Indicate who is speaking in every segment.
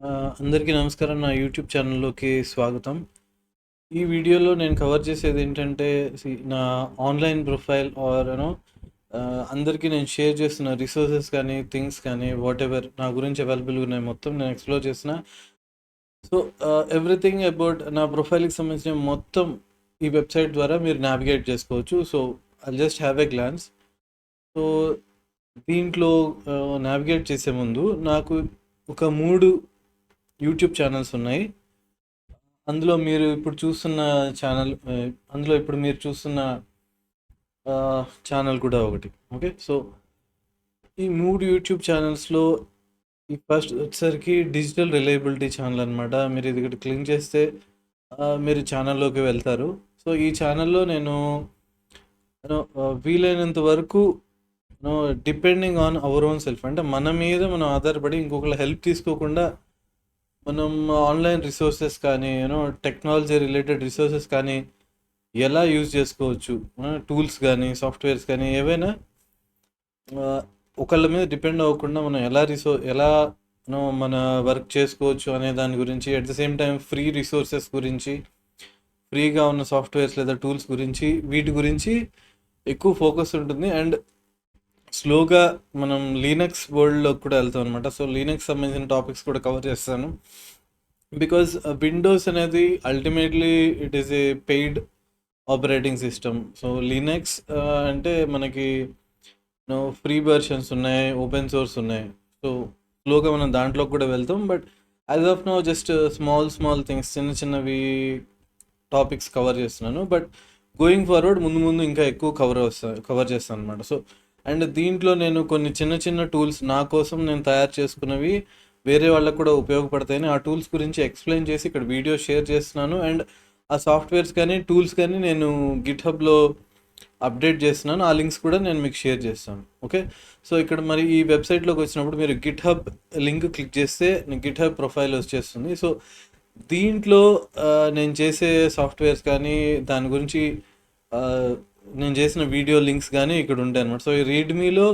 Speaker 1: అందరికీ నమస్కారం. నా యూట్యూబ్ ఛానల్‌లోకి స్వాగతం. ఈ వీడియోలో నేను కవర్ చేసేదేంటంటే, నా ఆన్‌లైన్ ప్రొఫైల్ అందరికీ నేను షేర్ చేస్తున్న రిసోర్సెస్ కానీ, థింగ్స్ కానీ, వాటెవర్ నా గురించి అవైలబుల్‌గా ఉన్నాయి మొత్తం నేను ఎక్స్‌ప్లోర్ చేసిన. సో, ఎవ్రీథింగ్ అబౌట్ నా ప్రొఫైల్‌కి సంబంధించిన మొత్తం ఈ వెబ్‌సైట్ ద్వారా మీరు నావిగేట్ చేసుకోవచ్చు. So, I'll just have a glance. So, దీంట్లో నావిగేట్ చేసే ముందు నాకు ఒక 3 యూట్యూబ్ ఛానల్స్ ఉన్నాయి. అందులో మీరు ఇప్పుడు చూస్తున్న ఛానల్ అందులో ఇప్పుడు మీరు చూస్తున్న ఛానల్ కూడా ఒకటి. ఓకే. సో, ఈ 3 యూట్యూబ్ ఛానల్స్‌లో ఈ ఫస్ట్ వచ్చేసరికి డిజిటల్ రిలయబిలిటీ ఛానల్ అనమాట. మీరు ఇది ఇక్కడ క్లిక్ చేస్తే మీరు ఛానల్‌లోకి వెళ్తారు. సో, ఈ ఛానల్‌లో నేను వీలైనంత వరకు depending on our own self, అంటే మన మీద మనం ఆధారపడి ఇంకొకళ్ళ హెల్ప్ తీసుకోకుండా మనం ఆన్‌లైన్ రిసోర్సెస్ కానీ, టెక్నాలజీ రిలేటెడ్ రిసోర్సెస్ కానీ ఎలా యూజ్ చేసుకోవచ్చు, టూల్స్ కానీ, సాఫ్ట్‌వేర్స్ కానీ ఏవైనా ఒకళ్ళ మీద డిపెండ్ అవ్వకుండా మనం ఎలా మన వర్క్ చేసుకోవచ్చు అనే దాని గురించి, at the same time free resources గురించి, ఫ్రీగా ఉన్న సాఫ్ట్‌వేర్స్ లేదా టూల్స్ గురించి, వీటి గురించి ఎక్కువ ఫోకస్ ఉంటుంది. అండ్ స్లోగా మనం లీనక్స్ వరల్డ్‌లోకి కూడా వెళ్తాం అనమాట. సో, లీనక్స్ సంబంధించిన టాపిక్స్ కూడా కవర్ చేస్తాను. బికాజ్ విండోస్ అనేది ultimately it is a paid operating system. So, Linux అంటే మనకి ఫ్రీ వెర్షన్స్ ఉన్నాయి, ఓపెన్ సోర్స్ ఉన్నాయి. సో, స్లోగా మనం దాంట్లో కూడా వెళ్తాం. But as of now just small things, చిన్నవి టాపిక్స్ కవర్ చేస్తున్నాను. బట్ గోయింగ్ ఫార్వర్డ్ ముందు ముందు ఇంకా ఎక్కువ కవర్ చేస్తాను అనమాట. సో, అండ్ దీంట్లో నేను కొన్ని చిన్న టూల్స్ నా కోసం నేను తయారు చేసుకున్నవి వేరే వాళ్ళకు కూడా ఉపయోగపడతాయని ఆ టూల్స్ గురించి ఎక్స్ప్లెయిన్ చేసి ఇక్కడ వీడియో షేర్ చేస్తున్నాను. అండ్ ఆ సాఫ్ట్వేర్స్ కానీ, టూల్స్ కానీ నేను గిట్‌హబ్‌లో అప్డేట్ చేస్తున్నాను. ఆ లింక్స్ కూడా నేను మీకు షేర్ చేస్తాను. ఓకే. సో, ఇక్కడ మరి ఈ వెబ్‌సైట్‌లోకి వచ్చినప్పుడు మీరు గిట్‌హబ్ లింక్ క్లిక్ చేస్తే గిట్‌హబ్ ప్రొఫైల్ వచ్చేస్తుంది. సో, దీంట్లో నేను చేసే సాఫ్ట్వేర్స్ కానీ, దాని గురించి నేను చేసిన వీడియో లింక్స్ కానీ ఇక్కడ ఉంటాయన్నమాట. సో, ఈ రీడ్‌మీలో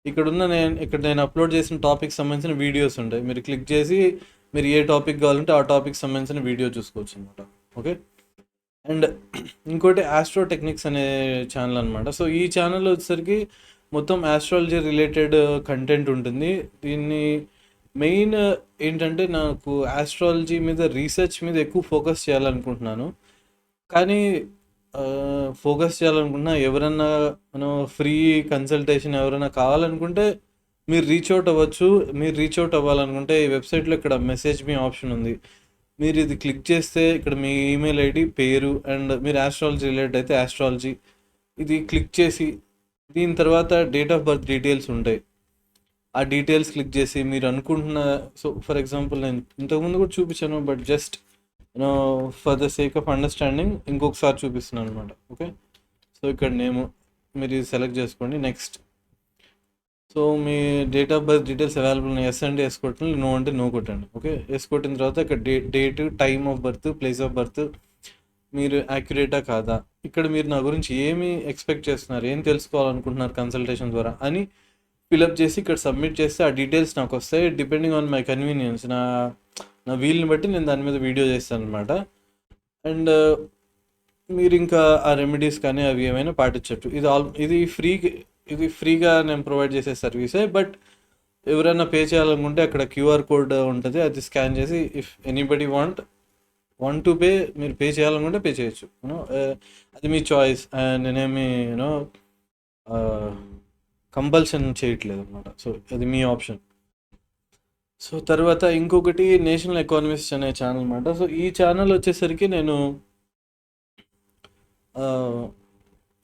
Speaker 1: ఇక్కడ నేను అప్లోడ్ చేసిన టాపిక్స్ సంబంధించిన వీడియోస్ ఉంటాయి. మీరు క్లిక్ చేసి మీరు ఏ టాపిక్ కావాలంటే ఆ టాపిక్ సంబంధించిన వీడియో చూసుకోవచ్చు అనమాట. ఓకే. అండ్ ఇంకోటి ఆస్ట్రో టెక్నిక్స్ అనే ఛానల్ అనమాట. సో, ఈ ఛానల్ వచ్చేసరికి మొత్తం ఆస్ట్రాలజీ రిలేటెడ్ కంటెంట్ ఉంటుంది. దీన్ని మెయిన్ ఏంటంటే నాకు ఆస్ట్రాలజీ మీద రీసెర్చ్ మీద ఎక్కువ ఫోకస్ చేయాలనుకుంటున్నాను. కానీ ఫోకస్ చేయాలనుకున్నా ఎవరన్నా ఫ్రీ కన్సల్టేషన్ ఎవరైనా కావాలనుకుంటే మీరు రీచ్ అవుట్ అవ్వాలనుకుంటే ఈ వెబ్సైట్లో ఇక్కడ మెసేజ్ మీ ఆప్షన్ ఉంది. మీరు ఇది క్లిక్ చేస్తే ఇక్కడ మీ ఈమెయిల్ ఐడి, పేరు, అండ్ మీరు ఆస్ట్రాలజీ రిలేటెడ్ అయితే ఆస్ట్రాలజీ ఇది క్లిక్ చేసి దీని తర్వాత డేట్ ఆఫ్ బర్త్ డీటెయిల్స్ ఉంటాయి. ఆ డీటెయిల్స్ క్లిక్ చేసి మీరు అనుకుంటున్న, సో ఫర్ ఎగ్జాంపుల్ నేను ఇంతకుముందు కూడా చూపించాను, but just for the sake of understanding ఇంకొకసారి చూపిస్తున్నాను అనమాట. ఓకే. సో, ఇక్కడ మీరు ఇది సెలెక్ట్ చేసుకోండి. Next. So, me date of birth details available ఉన్నాయి. ఎస్ అంటే ఎస్ కొట్టండి, నో అంటే నో కొట్టండి. ఓకే. ఎస్ కొట్టిన తర్వాత ఇక్కడ date, time of birth, place of birth మీరు యాక్యురేటా కాదా, ఇక్కడ మీరు నా గురించి ఏమి ఎక్స్పెక్ట్ చేస్తున్నారు, ఏం తెలుసుకోవాలనుకుంటున్నారు కన్సల్టేషన్ ద్వారా అని ఫిలప్ చేసి ఇక్కడ సబ్మిట్ చేస్తే ఆ డీటెయిల్స్ నాకు వస్తాయి. డిపెండింగ్ ఆన్ మై కన్వీనియన్స్, నా వీల్ని బట్టి నేను దాని మీద వీడియో చేస్తాను అనమాట. అండ్ మీరు ఇంకా ఆ రెమెడీస్ కానీ అవి ఏమైనా పాటించవచ్చు. ఇది ఫ్రీగా నేను ప్రొవైడ్ చేసే సర్వీసే. బట్ ఎవరైనా పే చేయాలనుకుంటే అక్కడ క్యూఆర్ కోడ్ ఉంటుంది, అది స్కాన్ చేసి if anybody want to pay, మీరు పే చేయాలనుకుంటే పే చేయొచ్చు. అది మీ చాయిస్. నేనేమి కంపల్షన్ చేయట్లేదు అనమాట. సో, అది మీ ఆప్షన్. సో, తర్వాత ఇంకొకటి నేషనల్ ఎకానమిస్ట్ అనే ఛానల్ అనమాట. సో, ఈ ఛానల్ వచ్చేసరికి నేను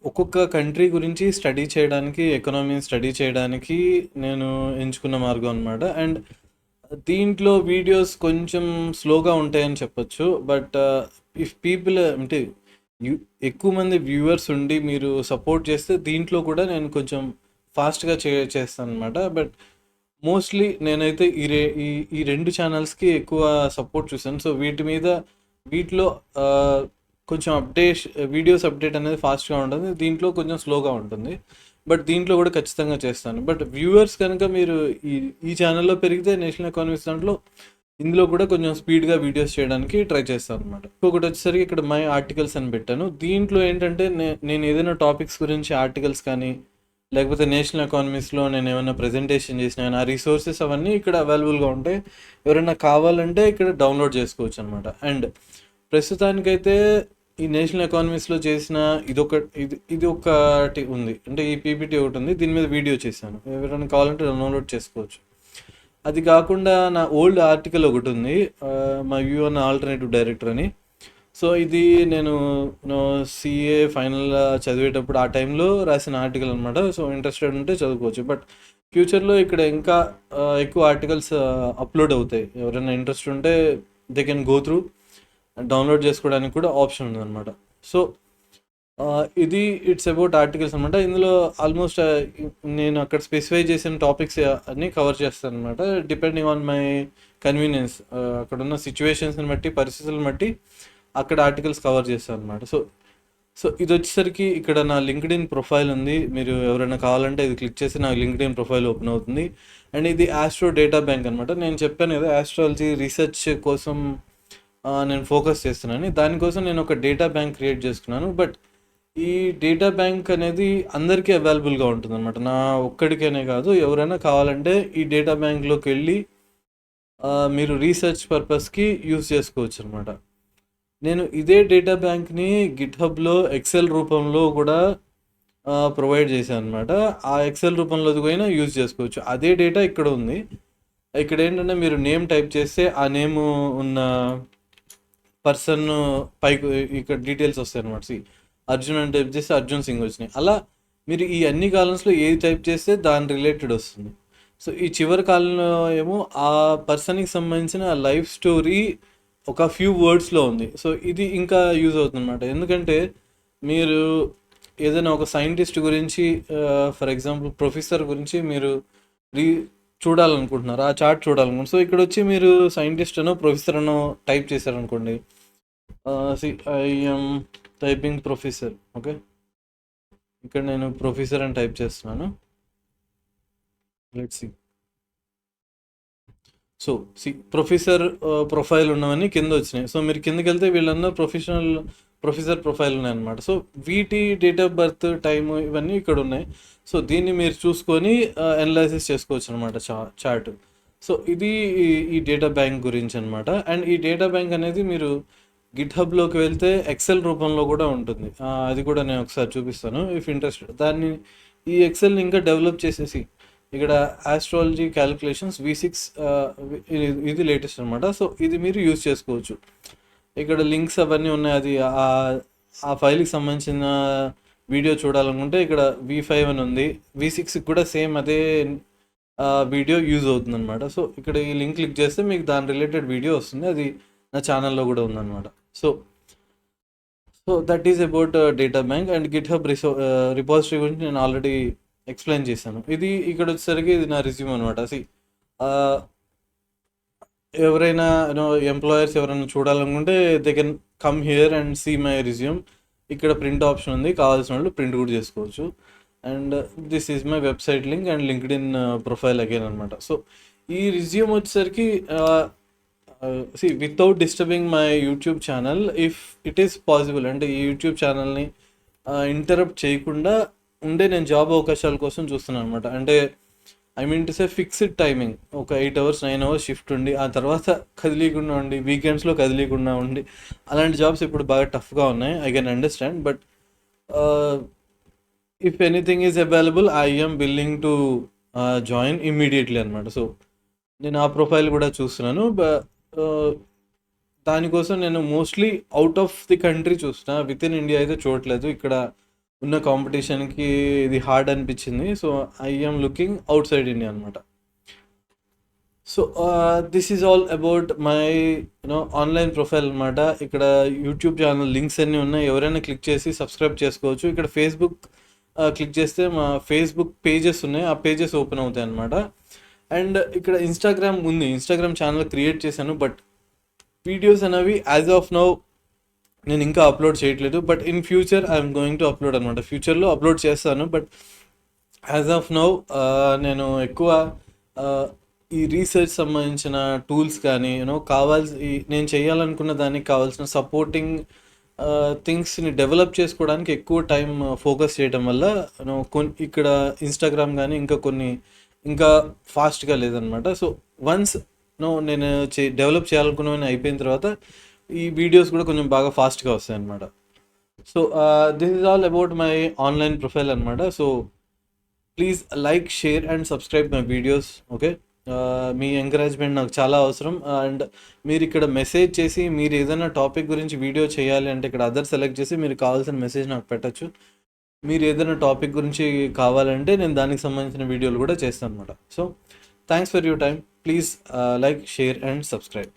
Speaker 1: ఒక్కొక్క కంట్రీ గురించి స్టడీ చేయడానికి, ఎకనామీని స్టడీ చేయడానికి నేను ఎంచుకున్న మార్గం అనమాట. అండ్ దీంట్లో వీడియోస్ కొంచెం స్లోగా ఉంటాయని చెప్పొచ్చు. బట్ ఇఫ్ పీపుల్ అంటే ఎక్కువ మంది వ్యూవర్స్ ఉండి మీరు సపోర్ట్ చేస్తే దీంట్లో కూడా నేను కొంచెం ఫాస్ట్గా చేస్తాను అనమాట. బట్ మోస్ట్లీ నేనైతే ఈ 2 ఛానల్స్కి ఎక్కువ సపోర్ట్ చూసాను. సో, వీటిలో కొంచెం వీడియోస్ అప్డేట్ అనేది ఫాస్ట్గా ఉంటుంది, దీంట్లో కొంచెం స్లోగా ఉంటుంది. బట్ దీంట్లో కూడా ఖచ్చితంగా చేస్తాను. బట్ వ్యూవర్స్ కనుక మీరు ఈ ఛానల్లో పెరిగితే నేషనల్ ఎకానమిక్స్ దాంట్లో ఇందులో కూడా కొంచెం స్పీడ్గా వీడియోస్ చేయడానికి ట్రై చేస్తాను అనమాట. ఇంకొకటి వచ్చేసరికి ఇక్కడ మై ఆర్టికల్స్ అని పెట్టాను. దీంట్లో ఏంటంటే నేను ఏదైనా టాపిక్స్ గురించి ఆర్టికల్స్ కానీ లేకపోతే నేషనల్ ఎకానమీస్లో నేను ఏమైనా ప్రజెంటేషన్ చేసినా కానీ ఆ రిసోర్సెస్ అవన్నీ ఇక్కడ అవైలబుల్గా ఉంటాయి. ఎవరైనా కావాలంటే ఇక్కడ డౌన్లోడ్ చేసుకోవచ్చు అనమాట. అండ్ ప్రస్తుతానికైతే ఈ నేషనల్ ఎకానమీస్లో చేసిన ఇది ఒకటి ఉంది, అంటే ఈ పీపీటీ ఒకటి ఉంది, దీని మీద వీడియో చేశాను. ఎవరైనా కావాలంటే డౌన్లోడ్ చేసుకోవచ్చు. అది కాకుండా నా ఓల్డ్ ఆర్టికల్ ఒకటి ఉంది, my view on alternative director అని. సో ఇది నేను సిఏ ఫైనల్ చదివేటప్పుడు ఆ టైంలో రాసిన ఆర్టికల్ అనమాట. సో ఇంట్రెస్టెడ్ ఉంటే చదువుకోవచ్చు. బట్ ఫ్యూచర్లో ఇక్కడ ఇంకా ఎక్కువ ఆర్టికల్స్ అప్లోడ్ అవుతాయి. ఎవరైనా ఇంట్రెస్ట్ ఉంటే they can go through, download చేసుకోవడానికి కూడా ఆప్షన్ ఉందన్నమాట. సో ఇది ఇట్స్ అబౌట్ ఆర్టికల్స్ అనమాట. ఇందులో ఆల్మోస్ట్ నేను అక్కడ స్పెసిఫై చేసిన టాపిక్స్ అన్నీ కవర్ చేస్తాను అనమాట, డిపెండింగ్ ఆన్ మై కన్వీనియన్స్. అక్కడ ఉన్న సిచ్యువేషన్స్ని బట్టి, పరిస్థితులను బట్టి అక్కడ ఆర్టికల్స్ కవర్ చేస్తాను అనమాట. సో ఇది వచ్చేసరికి ఇక్కడ నా లింక్డ్ఇన్ ప్రొఫైల్ ఉంది. మీరు ఎవరైనా కావాలంటే ఇది క్లిక్ చేసి నా లింక్డ్ఇన్ ప్రొఫైల్ ఓపెన్ అవుతుంది. అండ్ ఇది ఆస్ట్రో డేటా బ్యాంక్ అనమాట. నేను చెప్పాను కదా, ఆస్ట్రాలజీ రీసెర్చ్ కోసం నేను ఫోకస్ చేస్తున్నాను. దానికోసం నేను ఒక డేటా బ్యాంక్ క్రియేట్ చేసుకున్నాను. బట్ ఈ డేటా బ్యాంక్ అనేది అందరికీ అవైలబుల్గా ఉంటుంది అనమాట. నా ఒక్కడికనే కాదు, ఎవరైనా కావాలంటే ఈ డేటా బ్యాంక్లోకి వెళ్ళి మీరు రీసెర్చ్ పర్పస్కి యూజ్ చేసుకోవచ్చు అనమాట. నేను ఇదే డేటా బ్యాంక్ని గిట్హబ్లో ఎక్సెల్ రూపంలో కూడా ప్రొవైడ్ చేశాను అనమాట. ఆ ఎక్సెల్ రూపంలో కూడా యూజ్ చేసుకోవచ్చు. అదే డేటా ఇక్కడ ఉంది. ఇక్కడ ఏంటంటే మీరు నేమ్ టైప్ చేస్తే ఆ నేమ్ ఉన్న పర్సన్ పైకి ఇక్కడ డీటెయిల్స్ వస్తాయి అనమాట. అర్జున్ అని టైప్ చేస్తే అర్జున్ సింగ్ వచ్చినాయి. అలా మీరు ఈ అన్ని కాలమ్స్లో ఏది టైప్ చేస్తే దాని రిలేటెడ్ వస్తుంది. సో ఈ చివరి కాలంలో ఏమో ఆ పర్సన్కి సంబంధించిన లైఫ్ స్టోరీ ఒక ఫ్యూ వర్డ్స్లో ఉంది. సో ఇది ఇంకా యూజ్ అవుతుంది అనమాట. ఎందుకంటే మీరు ఏదైనా ఒక సైంటిస్ట్ గురించి, ఫర్ ఎగ్జాంపుల్ ప్రొఫెసర్ గురించి మీరు చూడాలనుకుంటున్నారు, ఆ చార్ట్ చూడాలనుకుంటున్నారు. సో ఇక్కడ వచ్చి మీరు సైంటిస్ట్ అనో ప్రొఫెసర్ అనో టైప్ చేశారనుకోండి, ఐఎమ్ టైపింగ్ ప్రొఫెసర్. ఓకే, ఇక్కడ నేను ప్రొఫెసర్ అని టైప్ చేస్తున్నాను. Let's see. So professor profile ఉన్నవన్నీ కింద వచ్చినాయి. సో మీరు కిందకి వెళ్తే వీళ్ళందరూ ప్రొఫెసర్ ప్రొఫైల్ ఉన్నాయన్నమాట. సో వీటి డేట్ ఆఫ్ బర్త్, టైము ఇవన్నీ ఇక్కడ ఉన్నాయి. సో దీన్ని మీరు చూసుకొని అనలైసిస్ చేసుకోవచ్చు అనమాట చార్ట్. సో ఇది ఈ డేటా బ్యాంక్ గురించి అనమాట. అండ్ ఈ డేటా బ్యాంక్ అనేది మీరు గిట్హబ్లోకి వెళ్తే ఎక్సెల్ రూపంలో కూడా ఉంటుంది. అది కూడా నేను ఒకసారి చూపిస్తాను ఇఫ్ ఇంట్రెస్టెడ్. దాన్ని ఈ ఎక్సెల్ని ఇంకా డెవలప్ చేసేసి ఇక్కడ ఆస్ట్రాలజీ క్యాలిక్యులేషన్స్ V6 ఇది లేటెస్ట్ అనమాట. సో ఇది మీరు యూజ్ చేసుకోవచ్చు. ఇక్కడ లింక్స్ అవన్నీ ఉన్నాయి. అది ఆ ఫైల్కి సంబంధించిన వీడియో చూడాలనుకుంటే ఇక్కడ V5 అని ఉంది. V6 కూడా సేమ్ అదే వీడియో యూజ్ అవుతుంది అనమాట. సో ఇక్కడ ఈ లింక్ క్లిక్ చేస్తే మీకు దాని రిలేటెడ్ వీడియో వస్తుంది. అది నా ఛానల్లో కూడా ఉందన్నమాట. So that is about data bank. And GitHub repository గురించి నేను ఆల్రెడీ ఎక్స్ప్లెయిన్ చేశాను. ఇది ఇక్కడ వచ్చేసరికి ఇది నా రిజ్యూమ్ అనమాట. ఎవరైనా ఎంప్లాయర్స్ ఎవరైనా చూడాలనుకుంటే they can come here and see my resume. ఇక్కడ ప్రింట్ ఆప్షన్ ఉంది, కావాల్సిన వాళ్ళు ప్రింట్ కూడా చేసుకోవచ్చు. And this is my website link and LinkedIn profile again అనమాట. సో ఈ రిజ్యూమ్ వచ్చేసరికి without disturbing my YouTube channel, if it is possible, అంటే ఈ యూట్యూబ్ ఛానల్ని ఇంటరప్ట్ చేయకుండా ఉండే నేను జాబ్ అవకాశాల కోసం చూస్తున్నాను అనమాట. అంటే I mean to say fixed timing, ఒక 8 hours 9 hours షిఫ్ట్ ఉండి ఆ తర్వాత కదిలీకుండా ఉండి వీకెండ్స్లో కదిలీకుండా ఉండి అలాంటి జాబ్స్ ఇప్పుడు బాగా టఫ్గా ఉన్నాయి. I can understand. But if anything is available I am willing to join immediately అనమాట. సో నేను ఆ ప్రొఫైల్ కూడా చూస్తున్నాను. దానికోసం నేను mostly out of the country చూస్తున్నా, విత్ ఇన్ ఇండియా అయితే చూడట్లేదు. ఇక్కడ ఉన్న కాంపిటీషన్కి ఇది హార్డ్ అనిపించింది. So I am looking outside India అనమాట. So this is all about my online profile అనమాట. ఇక్కడ యూట్యూబ్ ఛానల్ లింక్స్ అన్నీ ఉన్నాయి, ఎవరైనా క్లిక్ చేసి సబ్స్క్రైబ్ చేసుకోవచ్చు. ఇక్కడ ఫేస్బుక్ క్లిక్ చేస్తే మా ఫేస్బుక్ పేజెస్ ఉన్నాయి, ఆ పేజెస్ ఓపెన్ అవుతాయి అనమాట. అండ్ ఇక్కడ ఇన్స్టాగ్రామ్ ఉంది, ఇన్స్టాగ్రామ్ ఛానల్ క్రియేట్ చేశాను. బట్ వీడియోస్ అనేవి యాజ్ ఆఫ్ నౌ నేను ఇంకా అప్లోడ్ చేయట్లేదు. But in future I'm going to upload అనమాట. ఫ్యూచర్లో అప్లోడ్ చేస్తాను. బట్ యాజ్ ఆఫ్ నౌ నేను ఎక్కువ ఈ రీసెర్చ్ సంబంధించిన టూల్స్ కానీ నేను చేయాలనుకున్న దానికి కావాల్సిన సపోర్టింగ్ థింగ్స్ని డెవలప్ చేసుకోవడానికి ఎక్కువ టైం ఫోకస్ చేయడం వల్ల ఇక్కడ ఇన్స్టాగ్రామ్ కానీ ఇంకా ఫాస్ట్గా లేదనమాట. సో వన్స్ నేను డెవలప్ చేయాలనుకున్నవన్నీ అయిపోయిన తర్వాత ఈ వీడియోస్ కూడా కొంచెం బాగా ఫాస్ట్గా వస్తాయి అనమాట. So this is all about my online profile అనమాట. So please like, share and subscribe my videos. Okay, మీ ఎంకరేజ్మెంట్ నాకు చాలా అవసరం. అండ్ మీరు ఇక్కడ మెసేజ్ చేసి మీరు ఏదైనా టాపిక్ గురించి వీడియో చేయాలి అంటే ఇక్కడ అదర్ సెలెక్ట్ చేసి మీరు కావాల్సిన మెసేజ్ నాకు పెట్టచ్చు. మీరు ఏదైనా టాపిక్ గురించి కావాలంటే నేను దానికి సంబంధించిన వీడియోలు కూడా చేస్తాను అనమాట. So thanks for your time. Please like, share and subscribe.